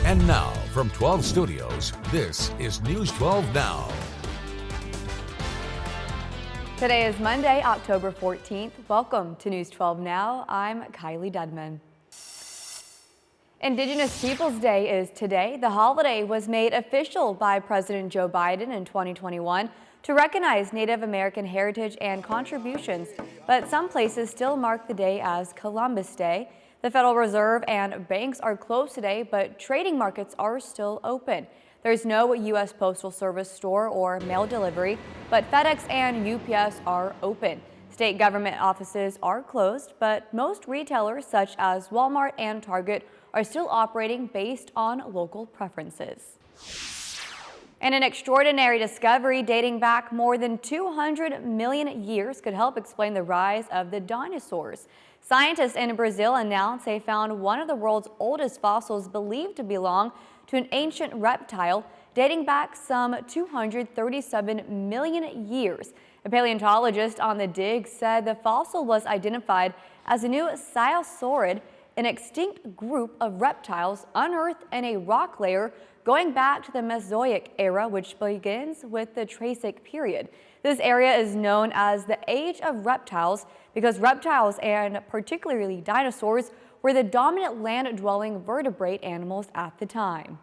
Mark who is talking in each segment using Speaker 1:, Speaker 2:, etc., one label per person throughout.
Speaker 1: And now, from 12 Studios, this is News 12 Now.
Speaker 2: Today is Monday, October 14th. Welcome to News 12 Now. I'm Kylee Dedmon. Indigenous Peoples Day is today. The holiday was made official by President Joe Biden in 2021 to recognize Native American heritage and contributions, but some places still mark the day as Columbus Day. The Federal Reserve and banks are closed today, but trading markets are still open. There's no U.S. Postal Service store or mail delivery, but FedEx and UPS are open. State government offices are closed, but most retailers such as Walmart and Target are still operating based on local preferences. And an extraordinary discovery dating back more than 200 million years could help explain the rise of the dinosaurs. Scientists in Brazil announced they found one of the world's oldest fossils believed to belong to an ancient reptile dating back some 237 million years. A paleontologist on the dig said the fossil was identified as a new Siosaurid, an extinct group of reptiles unearthed in a rock layer going back to the Mesozoic era, which begins with the Triassic period. This area is known as the Age of Reptiles because reptiles, and particularly dinosaurs, were the dominant land-dwelling vertebrate animals at the time.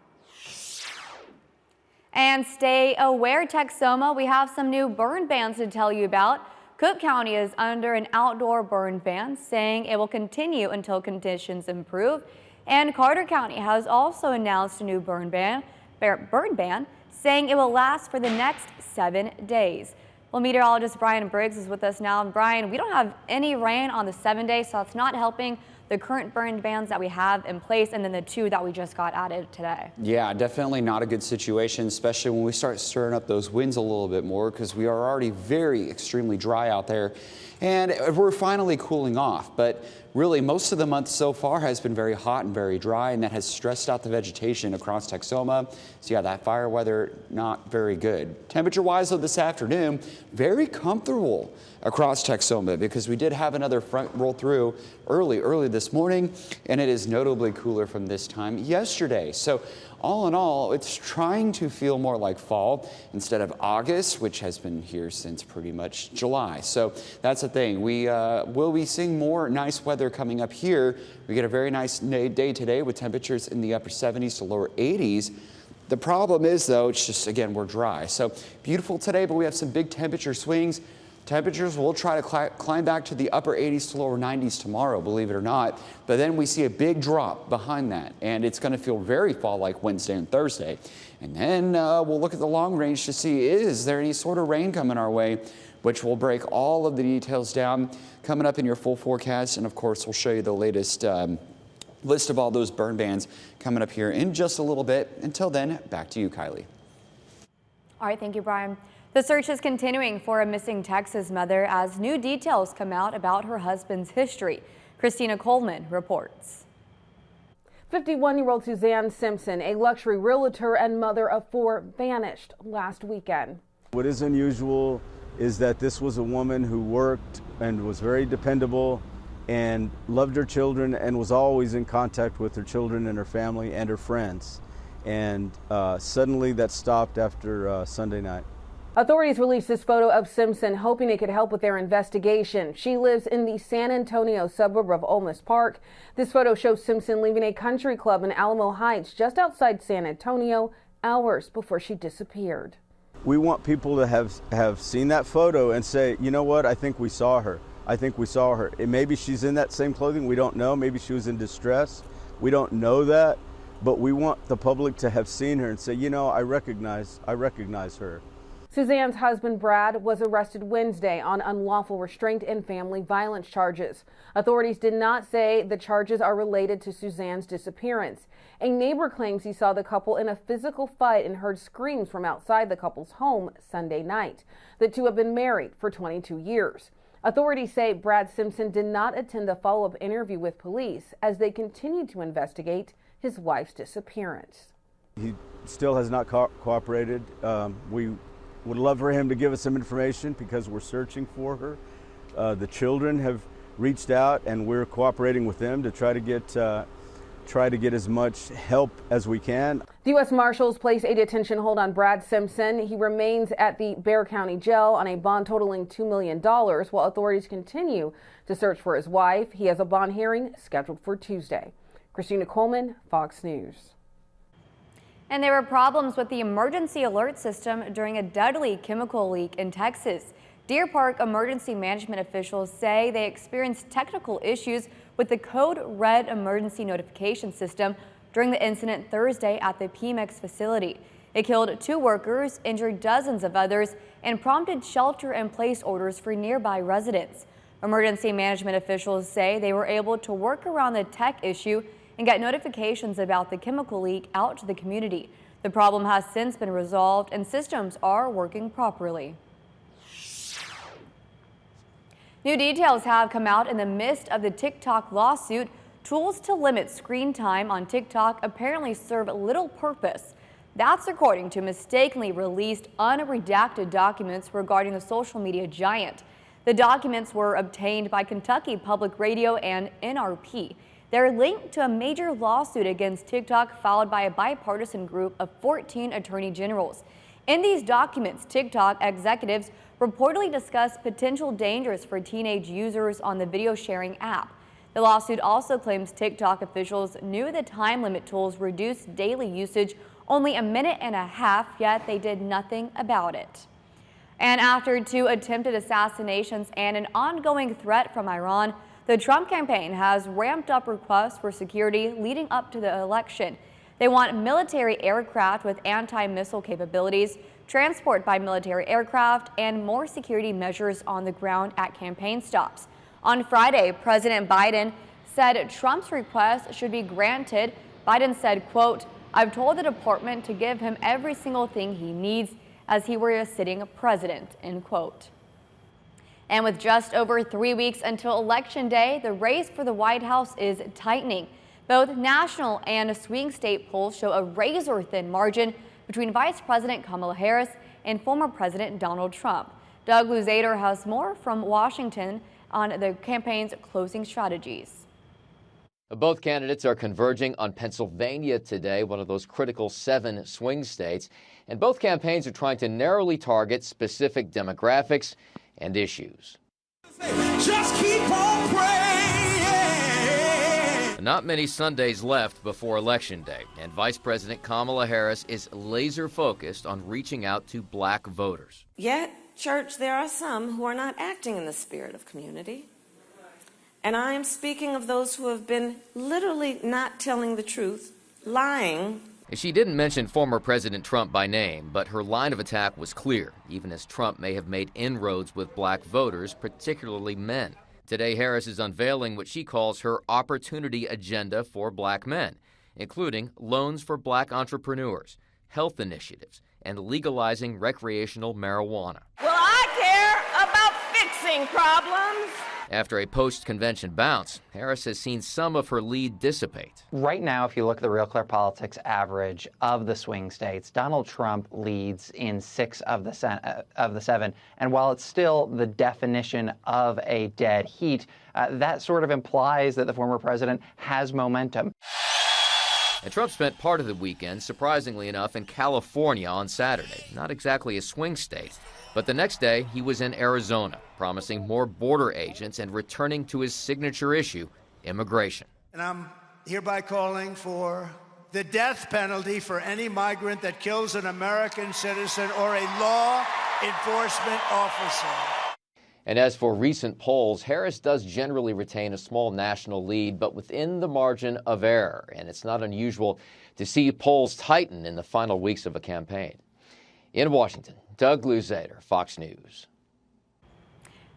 Speaker 2: And stay aware, Texoma, we have some new burn bans to tell you about. Cook County is under an outdoor burn ban, saying it will continue until conditions improve. And Carter County has also announced a new burn ban, saying it will last for the next 7 days. Well, meteorologist Briggs is with us now. And Brian, we don't have any rain on the 7 days, so that's not helping the current burn bans that we have in place, and then the 2 that we just got added today.
Speaker 3: Yeah, definitely not a good situation, especially when we start stirring up those winds a little bit more, because we are already very extremely dry out there, and we're finally cooling off. But really, most of the month so far has been very hot and very dry, and that has stressed out the vegetation across Texoma. So yeah, that fire weather, not very good. Temperature-wise, though, this afternoon, very comfortable across Texoma, because we did have another front roll through early this morning, and it is notably cooler from this time yesterday. So all in all, it's trying to feel more like fall instead of August, which has been here since pretty much July. So that's the thing. We will be seeing more nice weather coming up here. We get a very nice day today with temperatures in the upper 70s to lower 80s. The problem is, though, it's just, again, we're dry. So beautiful today, but we have some big temperature swings. Temperatures will try to climb back to the upper 80s to lower 90s tomorrow, believe it or not. But then we see a big drop behind that, and it's going to feel very fall-like Wednesday and Thursday. And then we'll look at the long range to see, is there any sort of rain coming our way, which will break all of the details down coming up in your full forecast. And of course, we'll show you the latest list of all those burn bans coming up here in just a little bit. Until then, back to you, Kylie.
Speaker 2: All right, thank you, Brian. The search is continuing for a missing Texas mother as new details come out about her husband's history. Christina Coleman reports.
Speaker 4: 51-year-old Suzanne Simpson, a luxury realtor and mother of 4, vanished last weekend.
Speaker 5: What is unusual is that this was a woman who worked and was very dependable and loved her children and was always in contact with her children and her family and her friends. And suddenly that stopped after Sunday night.
Speaker 4: Authorities released this photo of Simpson, hoping it could help with their investigation. She lives in the San Antonio suburb of Olmsted Park. This photo shows Simpson leaving a country club in Alamo Heights just outside San Antonio hours before she disappeared.
Speaker 5: We want people to have seen that photo and say, you know what, I think we saw her. I think we saw her. And maybe she's in that same clothing. We don't know. Maybe she was in distress. We don't know that. But we want the public to have seen her and say, you know, I recognize her.
Speaker 4: Suzanne's husband, Brad, was arrested Wednesday on unlawful restraint and family violence charges. Authorities did not say the charges are related to Suzanne's disappearance. A neighbor claims he saw the couple in a physical fight and heard screams from outside the couple's home Sunday night. The two have been married for 22 years. Authorities say Brad Simpson did not attend a follow-up interview with police as they continue to investigate his wife's disappearance.
Speaker 5: He still has not cooperated. We would love for him to give us some information because we're searching for her. The children have reached out and we're cooperating with them to try to get try to get as much help as we can.
Speaker 4: The U.S. Marshals place a detention hold on Brad Simpson. He remains at the Bexar County Jail on a bond totaling $2 million while authorities continue to search for his wife. He has a bond hearing scheduled for Tuesday. Christina Coleman, Fox News.
Speaker 2: And there were problems with the emergency alert system during a deadly chemical leak in Texas. Deer Park emergency management officials say they experienced technical issues with the code red emergency notification system during the incident Thursday at the PMEX facility. It killed 2 workers, injured dozens of others, and prompted shelter-in-place orders for nearby residents. Emergency management officials say they were able to work around the tech issue and get notifications about the chemical leak out to the community. The problem has since been resolved and systems are working properly. New details have come out in the midst of the TikTok lawsuit. Tools to limit screen time on TikTok apparently serve little purpose. That's according to mistakenly released unredacted documents regarding the social media giant. The documents were obtained by Kentucky Public Radio and NRP. They're linked to a major lawsuit against TikTok filed by a bipartisan group of 14 attorney generals. In these documents, TikTok executives reportedly discussed potential dangers for teenage users on the video sharing app. The lawsuit also claims TikTok officials knew the time limit tools reduced daily usage only 1.5 minutes, yet they did nothing about it. And after 2 attempted assassinations and an ongoing threat from Iran, the Trump campaign has ramped up requests for security leading up to the election. They want military aircraft with anti-missile capabilities, transport by military aircraft, and more security measures on the ground at campaign stops. On Friday, President Biden said Trump's request should be granted. Biden said, quote, "I've told the department to give him every single thing he needs as he were a sitting president," end quote. And with just over 3 weeks until Election Day, the race for the White House is tightening. Both national and swing state polls show a razor-thin margin between Vice President Kamala Harris and former President Donald Trump. Doug Luzader has more from Washington on the campaign's closing strategies.
Speaker 6: Both candidates are converging on Pennsylvania today, one of those critical 7 swing states. And both campaigns are trying to narrowly target specific demographics and issues.
Speaker 7: Just keep on praying.
Speaker 6: Not many Sundays left before Election Day, and Vice President Kamala Harris is laser focused on reaching out to black voters.
Speaker 8: Yet, church, there are some who are not acting in the spirit of community. And I am speaking of those who have been literally not telling the truth, lying.
Speaker 6: She didn't mention former President Trump by name, but her line of attack was clear, even as Trump may have made inroads with black voters, particularly men. Today, Harris is unveiling what she calls her opportunity agenda for black men, including loans for black entrepreneurs, health initiatives, and legalizing recreational marijuana.
Speaker 8: Well, I care about fixing problems.
Speaker 6: After a post-convention bounce, Harris has seen some of her lead dissipate.
Speaker 9: Right now, if you look at the Real Clear Politics average of the swing states, Donald Trump leads in 6 of the 7. And while it's still the definition of a dead heat, that sort of implies that the former president has momentum.
Speaker 6: And Trump spent part of the weekend, surprisingly enough, in California on Saturday. Not exactly a swing state. But the next day, he was in Arizona, promising more border agents and returning to his signature issue, immigration.
Speaker 7: And I'm hereby calling for the death penalty for any migrant that kills an American citizen or a law enforcement officer.
Speaker 6: And as for recent polls, Harris does generally retain a small national lead, but within the margin of error. And it's not unusual to see polls tighten in the final weeks of a campaign. In Washington, Doug Luzader, Fox News.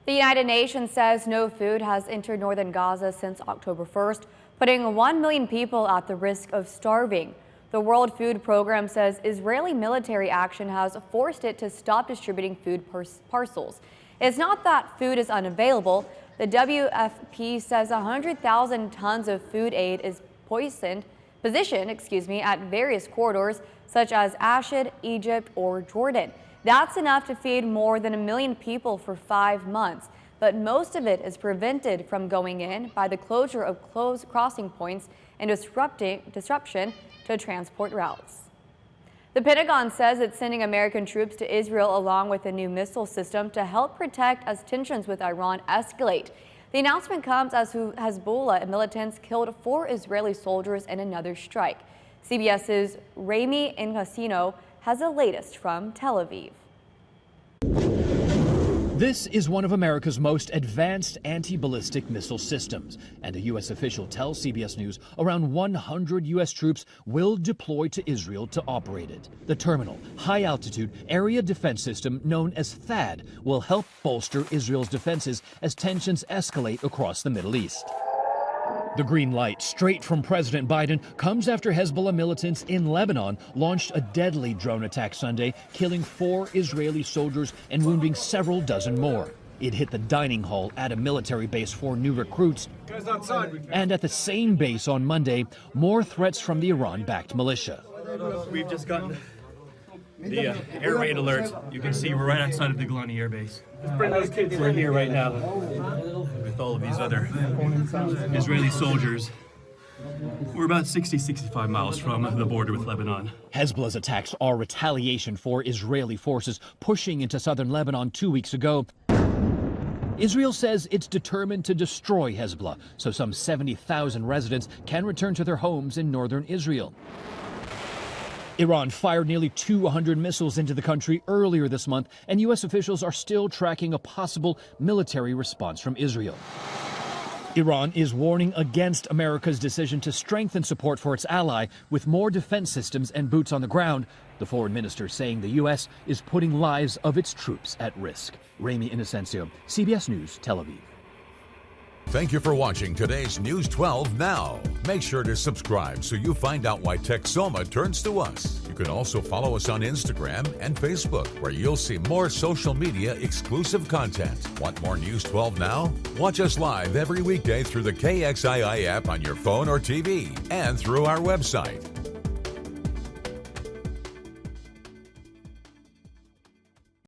Speaker 2: The United Nations says no food has entered northern Gaza since October 1st, putting 1 million people at the risk of starving. The World Food Program says Israeli military action has forced it to stop distributing food parcels. It's not that food is unavailable. The WFP says 100,000 tons of food aid is positioned at various corridors such as Ashed, Egypt, or Jordan. That's enough to feed more than 1 million people for 5 months, but most of it is prevented from going in by the closure of closed crossing points and disruption to transport routes. The Pentagon says it's sending American troops to Israel along with a new missile system to help protect as tensions with Iran escalate. The announcement comes as Hezbollah militants killed 4 Israeli soldiers in another strike. CBS's Rami Incasino has the latest from Tel Aviv.
Speaker 10: This is one of America's most advanced anti-ballistic missile systems, and a U.S. official tells CBS News around 100 U.S. troops will deploy to Israel to operate it. The terminal, high-altitude area defense system known as THAAD will help bolster Israel's defenses as tensions escalate across the Middle East. The green light, straight from President Biden, comes after Hezbollah militants in Lebanon launched a deadly drone attack Sunday, killing 4 Israeli soldiers and wounding several dozen more. It hit the dining hall at a military base for new recruits. And at the same base on Monday, more threats from the Iran-backed militia.
Speaker 11: We've just gotten the air raid alert. You can see we're right outside of the Golani Air Base. We're here right now with all of these other Israeli soldiers. We're about 60-65 miles from the border with Lebanon.
Speaker 10: Hezbollah's attacks are retaliation for Israeli forces pushing into southern Lebanon 2 weeks ago. Israel says it's determined to destroy Hezbollah, so some 70,000 residents can return to their homes in northern Israel. Iran fired nearly 200 missiles into the country earlier this month, and U.S. officials are still tracking a possible military response from Israel. Iran is warning against America's decision to strengthen support for its ally with more defense systems and boots on the ground, the foreign minister saying the U.S. is putting lives of its troops at risk. Rami Inocencio, CBS News, Tel Aviv.
Speaker 1: Thank you for watching today's News 12 Now. Make sure to subscribe so you find out why Texoma turns to us. You can also follow us on Instagram and Facebook, where you'll see more social media exclusive content. Want more News 12 Now? Watch us live every weekday through the KXII app on your phone or TV and through our website.